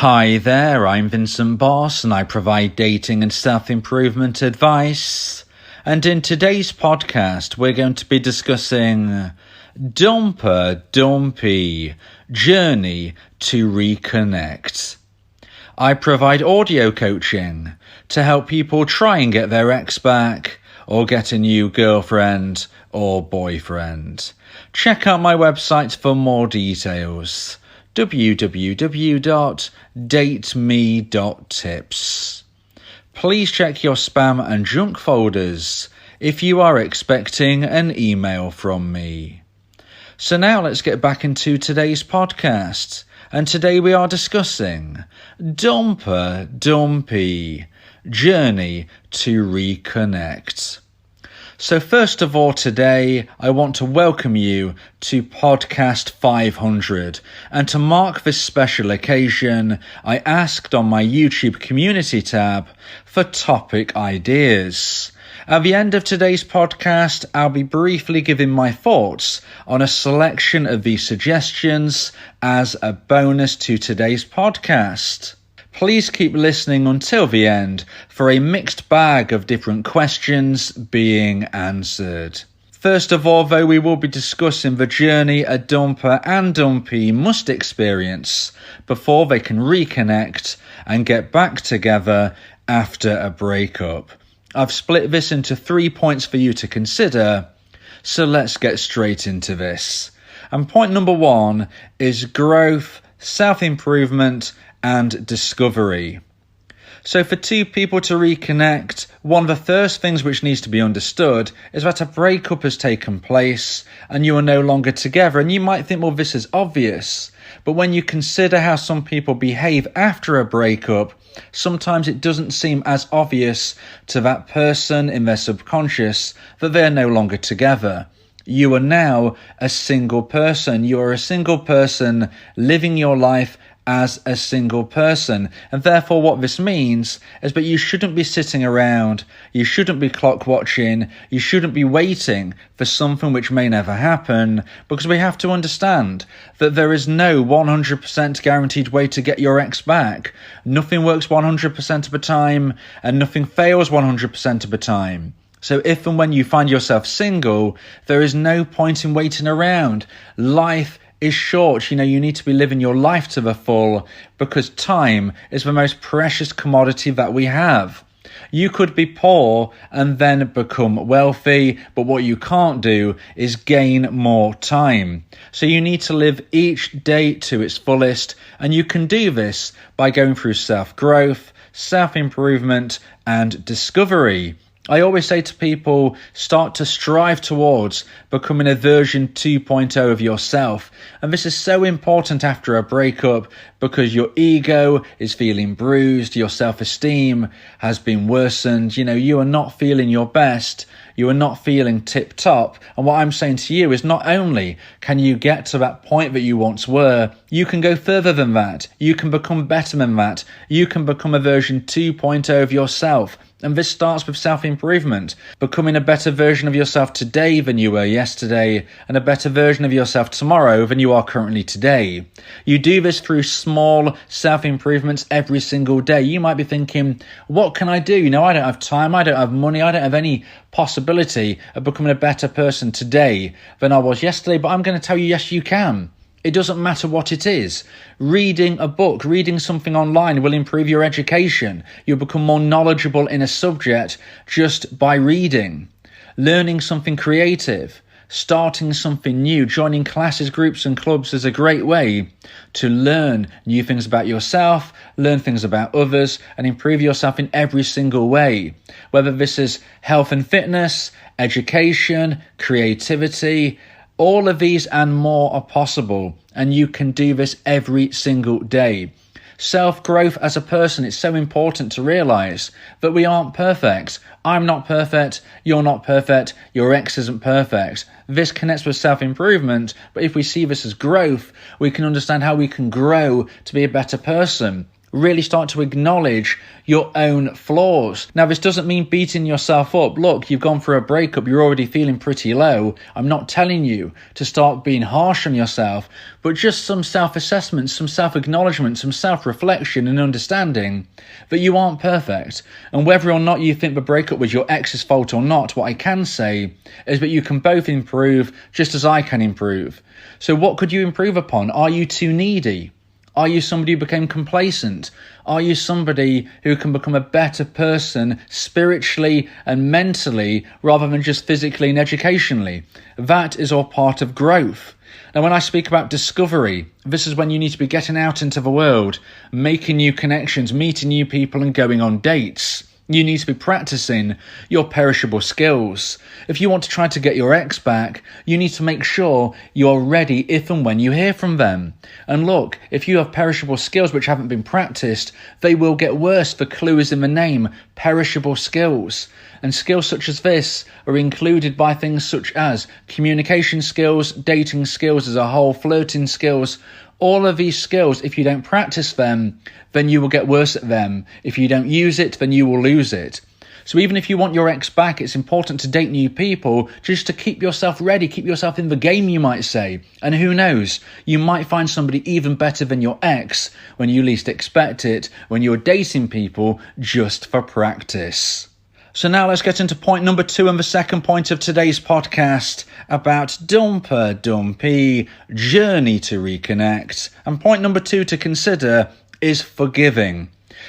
Hi there, I'm Vincent Boss and I provide dating and self-improvement advice. And in today's podcast, we're going to be discussing Dumpee, Journey to Reconnect. I provide audio coaching to help people try and get their ex back or get a new girlfriend or boyfriend. Check out my website for more details. www.dateme.tips. Please check your spam and junk folders if you are expecting an email from me. So now let's get back into today's podcast. And today we are discussing Dumpee, Journey to Reconnect. So first of all today, I want to welcome you to podcast 500. And to mark this special occasion, I asked on my YouTube community tab for topic ideas. At the end of today's podcast, I'll be briefly giving my thoughts on a selection of these suggestions as a bonus to today's podcast. Please keep listening until the end for a mixed bag of different questions being answered. First of all, though, we will be discussing the journey a dumper and dumpee must experience before they can reconnect and get back together after a breakup. I've split this into 3 points for you to consider, so let's get straight into this. And point number 1 is growth, self-improvement, and discovery. So for two people to reconnect, one of the first things which needs to be understood is that a breakup has taken place and you are no longer together. And you might think, well, this is obvious. But when you consider how some people behave after a breakup, sometimes it doesn't seem as obvious to that person in their subconscious that they're no longer together. You are now a single person. You are a single person living your life as a single person. And therefore what this means is that you shouldn't be sitting around, you shouldn't be clock watching, you shouldn't be waiting for something which may never happen, because we have to understand that there is no 100% guaranteed way to get your ex back. Nothing works 100% of the time and nothing fails 100% of the time. So if and when you find yourself single, there is no point in waiting around. Life is short. You need to be living your life to the full, because time is the most precious commodity that we have. You could be poor and then become wealthy, but what you can't do is gain more time. So you need to live each day to its fullest, and you can do this by going through self-growth, self-improvement, and discovery. I always say to people, start to strive towards becoming a version 2.0 of yourself. And this is so important after a breakup, because your ego is feeling bruised, your self-esteem has been worsened, you are not feeling your best, you are not feeling tip-top. And what I'm saying to you is, not only can you get to that point that you once were, you can go further than that. You can become better than that. You can become a version 2.0 of yourself. And this starts with self-improvement, becoming a better version of yourself today than you were yesterday, and a better version of yourself tomorrow than you are currently today. You do this through small self-improvements every single day. You might be thinking, what can I do? I don't have time, I don't have money, I don't have any possibility of becoming a better person today than I was yesterday. But I'm going to tell you, yes, you can. It doesn't matter what it is. Reading a book, reading something online will improve your education. You'll become more knowledgeable in a subject just by reading. Learning something creative, starting something new, joining classes, groups and clubs is a great way to learn new things about yourself, learn things about others, and improve yourself in every single way. Whether this is health and fitness, education, creativity, all of these and more are possible, and you can do this every single day. Self-growth as a person, it's so important to realise that we aren't perfect. I'm not perfect, you're not perfect, your ex isn't perfect. This connects with self-improvement, but if we see this as growth, we can understand how we can grow to be a better person. Really start to acknowledge your own flaws. Now, this doesn't mean beating yourself up. Look, you've gone through a breakup, you're already feeling pretty low. I'm not telling you to start being harsh on yourself, but just some self-assessment, some self-acknowledgement, some self-reflection and understanding that you aren't perfect. And whether or not you think the breakup was your ex's fault or not, what I can say is that you can both improve just as I can improve. So what could you improve upon? Are you too needy? Are you somebody who became complacent? Are you somebody who can become a better person spiritually and mentally rather than just physically and educationally? That is all part of growth. Now, when I speak about discovery, this is when you need to be getting out into the world, making new connections, meeting new people and going on dates. You need to be practicing your perishable skills. If you want to try to get your ex back, you need to make sure you're ready if and when you hear from them. And look, if you have perishable skills which haven't been practiced, they will get worse. The clue is in the name, perishable skills. And skills such as this are included by things such as communication skills, dating skills as a whole, flirting skills. All of these skills, if you don't practice them, then you will get worse at them. If you don't use it, then you will lose it. So even if you want your ex back, it's important to date new people just to keep yourself ready, keep yourself in the game, you might say. And who knows, you might find somebody even better than your ex when you least expect it, when you're dating people just for practice. So now let's get into point number 2 and the second point of today's podcast about Dumpee, journey to reconnect. And point number 2 to consider is forgiving.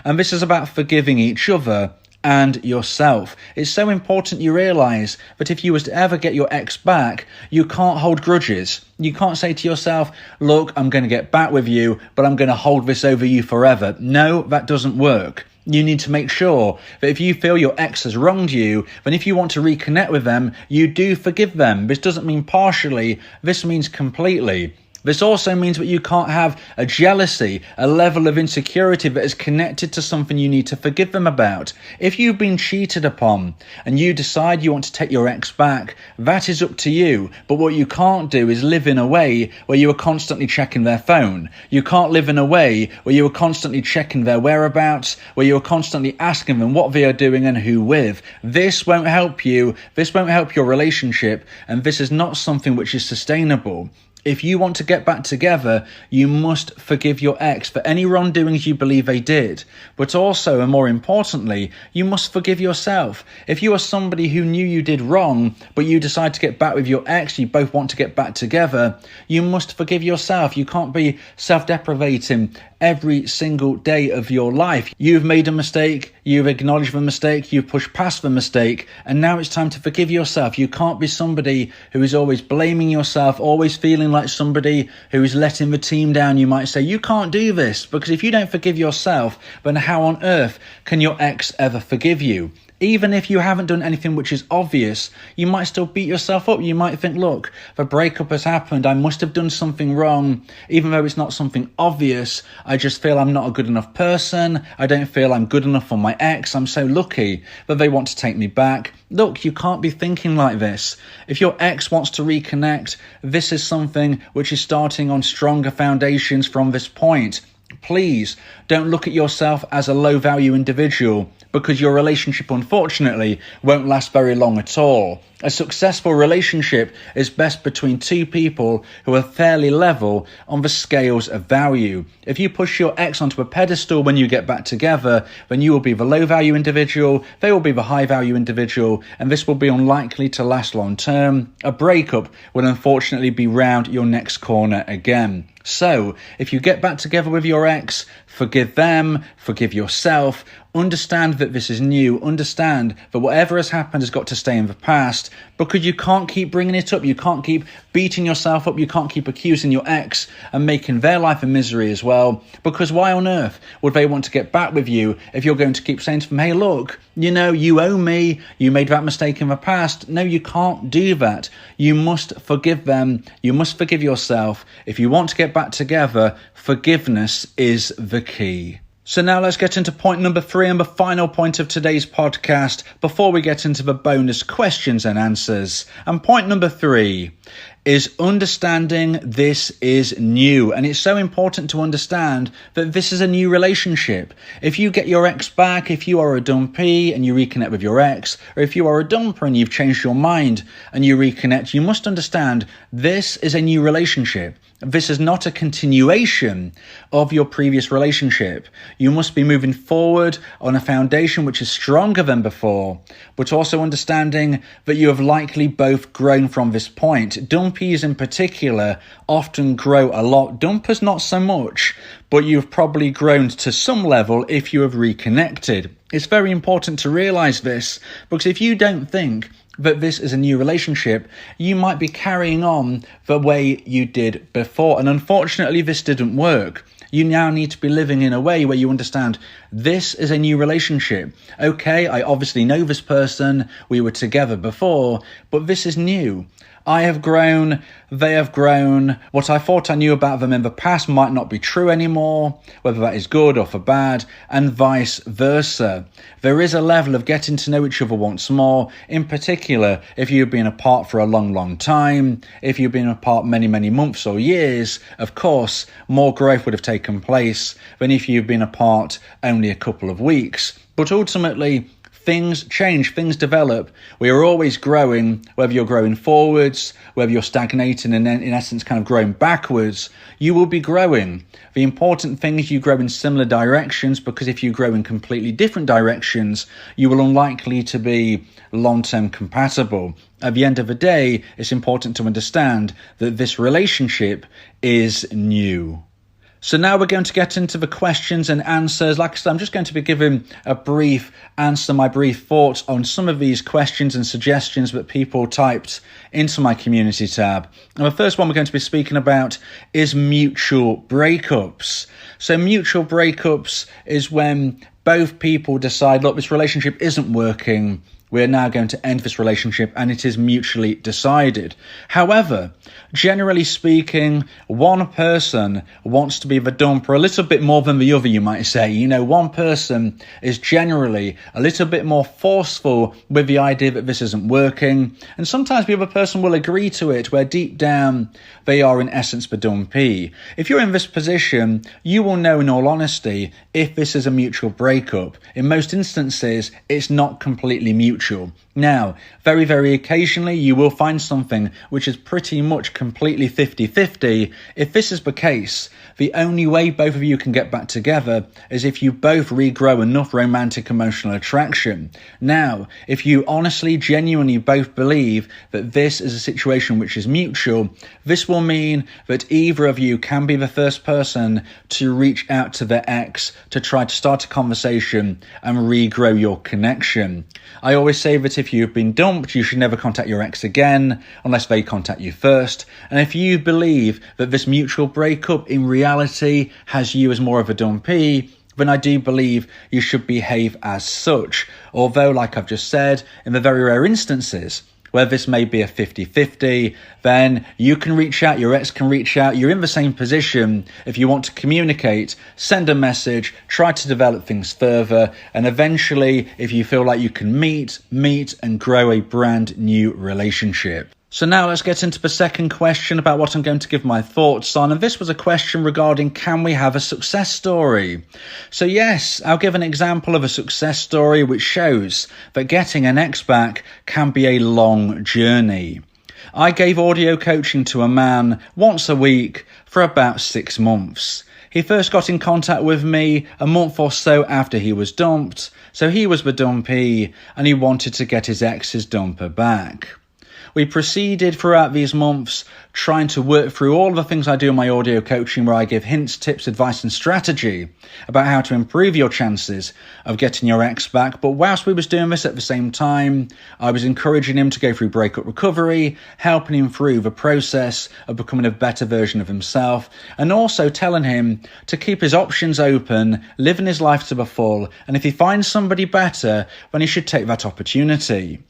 And this is about forgiving each other and yourself. It's so important you realise that if you was to ever get your ex back, you can't hold grudges. You can't say to yourself, look, I'm going to get back with you, but I'm going to hold this over you forever. No, that doesn't work. You need to make sure that if you feel your ex has wronged you, then if you want to reconnect with them, you do forgive them. This doesn't mean partially, this means completely. This also means that you can't have a jealousy, a level of insecurity that is connected to something you need to forgive them about. If you've been cheated upon and you decide you want to take your ex back, that is up to you. But what you can't do is live in a way where you are constantly checking their phone. You can't live in a way where you are constantly checking their whereabouts, where you are constantly asking them what they are doing and who with. This won't help you. This won't help your relationship. And this is not something which is sustainable. If you want to get back together, you must forgive your ex for any wrongdoings you believe they did. But also, and more importantly, you must forgive yourself. If you are somebody who knew you did wrong, but you decide to get back with your ex, you both want to get back together, you must forgive yourself. You can't be self-deprivating every single day of your life. You've made a mistake, you've acknowledged the mistake, you've pushed past the mistake, and now it's time to forgive yourself. You can't be somebody who is always blaming yourself, always feeling like somebody who is letting the team down. You might say, you can't do this, because if you don't forgive yourself, then how on earth can your ex ever forgive you? Even if you haven't done anything which is obvious, you might still beat yourself up. You might think, look, the breakup has happened. I must have done something wrong. Even though it's not something obvious, I just feel I'm not a good enough person. I don't feel I'm good enough for my ex. I'm so lucky that they want to take me back. Look, you can't be thinking like this. If your ex wants to reconnect, this is something which is starting on stronger foundations from this point. Please don't look at yourself as a low value individual, because your relationship, unfortunately, won't last very long at all. A successful relationship is best between two people who are fairly level on the scales of value. If you push your ex onto a pedestal when you get back together, then you will be the low value individual, they will be the high value individual, and this will be unlikely to last long term. A breakup will unfortunately be round your next corner again. So, if you get back together with your ex, forgive them, forgive yourself, understand that this is new, understand that whatever has happened has got to stay in the past, because you can't keep bringing it up, you can't keep beating yourself up, you can't keep accusing your ex and making their life a misery as well, because why on earth would they want to get back with you if you're going to keep saying to them, hey look, you know, you owe me, you made that mistake in the past. No, you can't do that. You must forgive them, you must forgive yourself. If you want to get back together, forgiveness is the key. So now let's get into point number 3 and the final point of today's podcast before we get into the bonus questions and answers. And point number 3 is understanding this is new. And it's so important to understand that this is a new relationship. If you get your ex back, if you are a dumpee and you reconnect with your ex, or if you are a dumper and you've changed your mind and you reconnect, you must understand this is a new relationship. This is not a continuation of your previous relationship. You must be moving forward on a foundation which is stronger than before, but also understanding that you have likely both grown from this point. Dumpees in particular often grow a lot. Dumpers not so much, but you've probably grown to some level if you have reconnected. It's very important to realize this, because if you don't think that this is a new relationship, you might be carrying on the way you did before. And unfortunately, this didn't work. You now need to be living in a way where you understand this is a new relationship. Okay, I obviously know this person, we were together before, but this is new. I have grown, they have grown. What I thought I knew about them in the past might not be true anymore, whether that is good or for bad, and vice versa. There is a level of getting to know each other once more, in particular if you've been apart for a long, long time. If you've been apart many, many months or years, of course, more growth would have taken place than if you've been apart only a couple of weeks. But ultimately, things change, things develop. We are always growing, whether you're growing forwards, whether you're stagnating and in essence kind of growing backwards, you will be growing. The important thing is you grow in similar directions, because if you grow in completely different directions, you will unlikely to be long-term compatible. At the end of the day, it's important to understand that this relationship is new. So now we're going to get into the questions and answers. Like I said, I'm just going to be giving a brief answer, my brief thoughts on some of these questions and suggestions that people typed into my community tab. And the first one we're going to be speaking about is mutual breakups. So mutual breakups is when both people decide, look, this relationship isn't working. We're now going to end this relationship, and it is mutually decided. However, generally speaking, one person wants to be the dumper a little bit more than the other, you might say. You know, one person is generally a little bit more forceful with the idea that this isn't working. And sometimes the other person will agree to it, where deep down they are in essence the dumpee. If you're in this position, you will know in all honesty if this is a mutual breakup. In most instances, it's not completely mutual. Now, very, very occasionally, you will find something which is pretty much completely 50-50. If this is the case, the only way both of you can get back together is if you both regrow enough romantic emotional attraction. Now, if you honestly, genuinely both believe that this is a situation which is mutual, this will mean that either of you can be the first person to reach out to their ex to try to start a conversation and regrow your connection. I always say that if you've been dumped, you should never contact your ex again unless they contact you first. And if you believe that this mutual breakup in reality has you as more of a dumpee, then I do believe you should behave as such. Although, like I've just said, in the very rare instances where this may be a 50-50, then you can reach out, your ex can reach out, you're in the same position. If you want to communicate, send a message, try to develop things further, and eventually, if you feel like you can meet and grow a brand new relationship. So now let's get into the second question about what I'm going to give my thoughts on. And this was a question regarding, can we have a success story? So yes, I'll give an example of a success story which shows that getting an ex back can be a long journey. I gave audio coaching to a man once a week for about 6 months. He first got in contact with me a month or so after he was dumped. So he was the dumpee and he wanted to get his ex's dumper back. We proceeded throughout these months trying to work through all of the things I do in my audio coaching, where I give hints, tips, advice and strategy about how to improve your chances of getting your ex back. But whilst we was doing this at the same time, I was encouraging him to go through breakup recovery, helping him through the process of becoming a better version of himself, and also telling him to keep his options open, living his life to the full, and if he finds somebody better, then he should take that opportunity.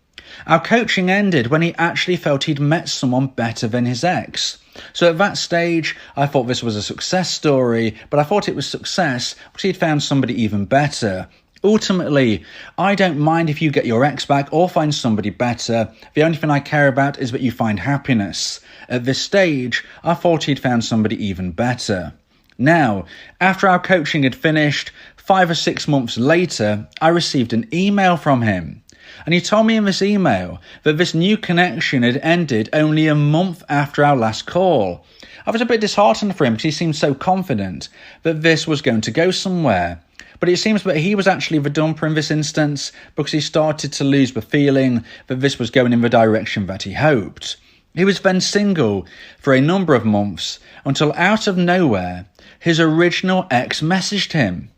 Our coaching ended when he actually felt he'd met someone better than his ex. So at that stage, I thought this was a success story, but I thought it was success because he'd found somebody even better. Ultimately, I don't mind if you get your ex back or find somebody better. The only thing I care about is that you find happiness. At this stage, I thought he'd found somebody even better. Now, after our coaching had finished, 5 or 6 months later, I received an email from him. And he told me in this email that this new connection had ended only a month after our last call. I was a bit disheartened for him because he seemed so confident that this was going to go somewhere. But it seems that he was actually the dumper in this instance because he started to lose the feeling that this was going in the direction that he hoped. He was then single for a number of months until out of nowhere, his original ex messaged him.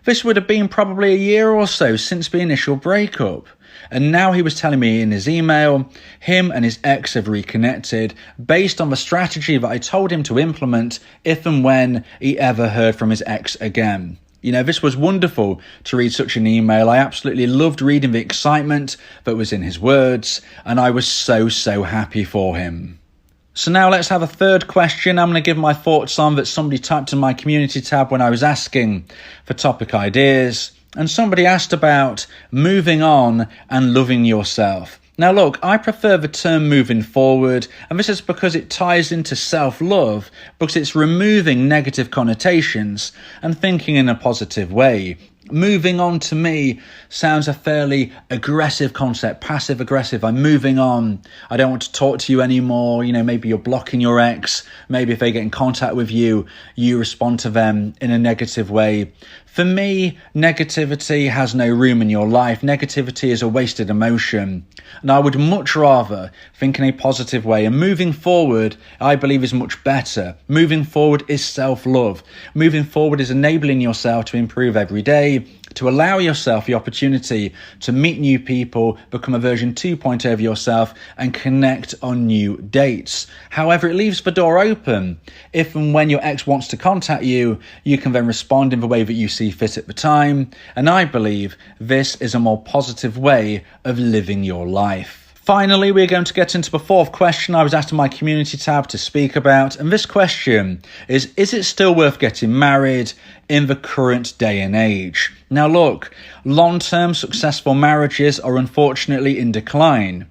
This would have been probably a year or so since the initial breakup. And now he was telling me in his email, him and his ex have reconnected based on the strategy that I told him to implement if and when he ever heard from his ex again. You know, this was wonderful to read such an email. I absolutely loved reading the excitement that was in his words, and I was so happy for him. So now let's have a third question I'm going to give my thoughts on that somebody typed in my community tab when I was asking for topic ideas. And somebody asked about moving on and loving yourself. Now look, I prefer the term moving forward, and this is because it ties into self-love, because it's removing negative connotations and thinking in a positive way. Moving on to me sounds a fairly aggressive concept, passive aggressive. I'm moving on. I don't want to talk to you anymore. You know, maybe you're blocking your ex. Maybe if they get in contact with you, you respond to them in a negative way. For me, negativity has no room in your life. Negativity is a wasted emotion. And I would much rather think in a positive way. And moving forward, I believe, is much better. Moving forward is self-love. Moving forward is enabling yourself to improve every day, to allow yourself the opportunity to meet new people, become a version 2.0 of yourself, and connect on new dates. However, it leaves the door open. If and when your ex wants to contact you, you can then respond in the way that you see fit at the time. And I believe this is a more positive way of living your life. Finally, we're going to get into the fourth question I was asked in my community tab to speak about. And this question is it still worth getting married in the current day and age? Now look, long-term successful marriages are unfortunately in decline.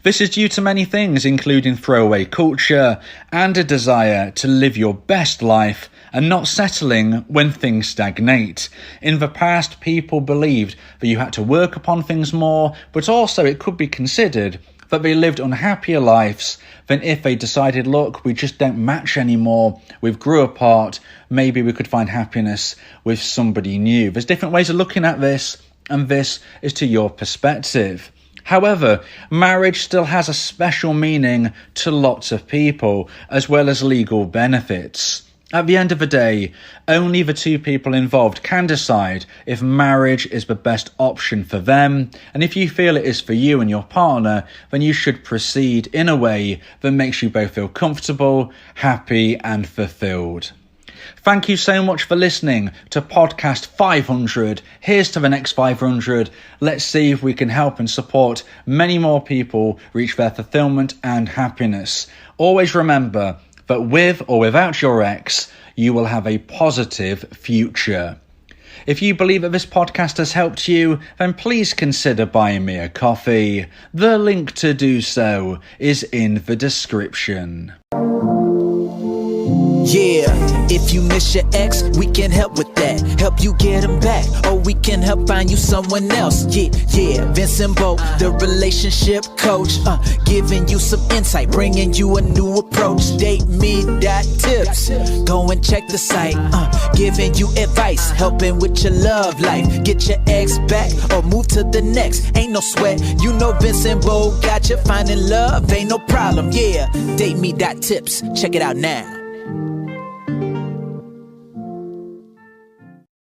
This is due to many things, including throwaway culture and a desire to live your best life and not settling when things stagnate. In the past, people believed that you had to work upon things more, but also it could be considered that they lived unhappier lives than if they decided, look, we just don't match anymore, we've grew apart, maybe we could find happiness with somebody new. There's different ways of looking at this, and this is to your perspective. However, marriage still has a special meaning to lots of people, as well as legal benefits. At the end of the day, only the two people involved can decide if marriage is the best option for them, and if you feel it is for you and your partner, then you should proceed in a way that makes you both feel comfortable, happy, and fulfilled. Thank you so much for listening to podcast 500. Here's to the next 500. Let's see if we can help and support many more people reach their fulfillment and happiness. Always remember that with or without your ex, you will have a positive future. If you believe that this podcast has helped you, then please consider buying me a coffee. The link to do so is in the description. Yeah, if you miss your ex, we can help with that. Help you get him back, or we can help find you someone else. Yeah, Vincent Bo, the relationship coach, giving you some insight, bringing you a new approach. DateMe.tips, go and check the site, giving you advice, helping with your love life. Get your ex back, or move to the next. Ain't no sweat, you know Vincent Bo got you. Finding love ain't no problem. Yeah, DateMe.tips, check it out now.